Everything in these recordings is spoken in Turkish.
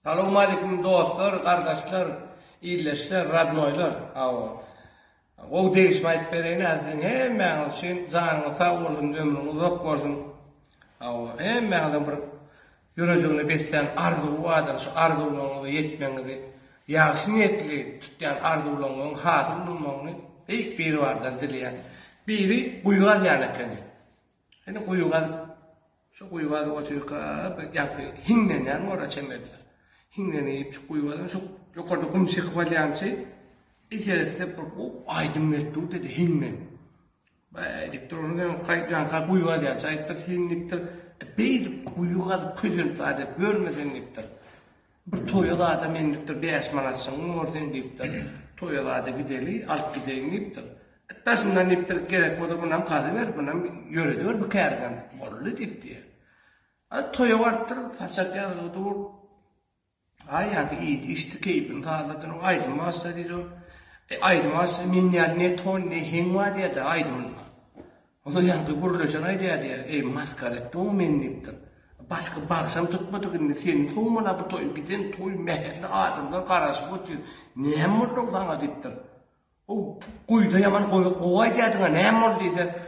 Assalamu alaikum dostlar, kardeşler, iyileşler, radnoylar. O değişmeyip bereyni azın hem ben için canını sağ olsun, ömrünü uzak olsun. Hem ben bir yürücüğünü besleyen arzu vardır, şu arzularını yetmenizi, yaxşı niyetli tutyan arzularının hasıl bulmanını ilk biri vardır dileyen. Biri kuyuğaz yani kendi. Yani kuyuğaz, şu kuyuğaz oturuka, yani hinnen yani orada çemerler. Hinneni şu kuyuğazın şu yukarıda kum çıkıp alayan şey, içerisinde bir aydın nettu dedi hinnen. Deyip dururken yani kuyuğaz yani çayıptır, silinliktir. Bir kuyuğaz kızın sadece görmeden deyiptir. Bir toyalı adam endiktir, bir esmanatsın, orada deyiptir. Toyalı adam gideli, alıp gideyin deyiptir. Taşından deyiptir, gerek o da bundan kadı ver, bundan yörediyor, bir kærgen oldu deyipti. Toya vardır, saçak yazılı dur. Ay yani iyi, işte keyfin tazladın, o aydın mağazda dedi o. Aydın mağazda minyal ne ton ne hengva diye de aydın. O da yani kuruluşan ay diye maskar etti, o men deyiptir. Başka baksam tutmadı ki senin soğumuna bu toy giden toy meherli adamdan karası ötüyor. Ne mutlu sana deyiptir. O kuyuda yaman kovay diyadına ne mutlu deyse.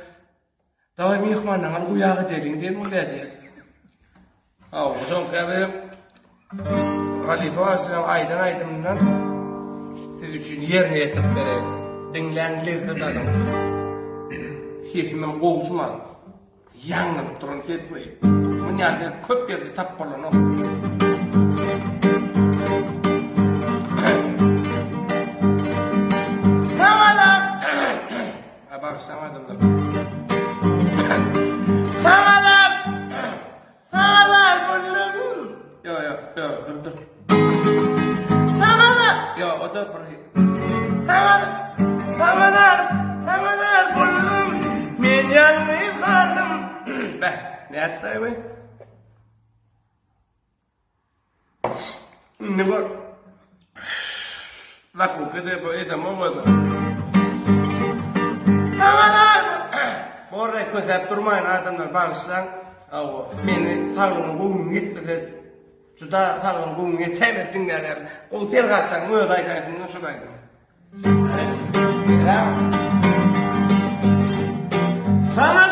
Davay mihmandan kuyağı delin diyen o dedi. O son kadar Halife Aslan aydın siz için yerine yetip vereyim. Dinlenliğiniz adam. Sesinden kovuşma. Yangınıp durun kesmeyin. Bu niyazı köp yerde tappalan o. Sağalar! Bak sağadım da. Sağalar! Sağalar buldum. Yok dur. Sağalar! Yok o da burayı. Sağalar buldum. Men yanmayı kaldım. Ne yaptı be? Ne var? Laku kede bu edam olmadı. Sağalar! Bu arada közep durmayın adamlar bağışlan. Beni tarlığın buğun gitmedi. Şurada tarlığın buğun yetemedin derler. O tel kaçsan mı ödaydaydın nasıl ödaydın? Sana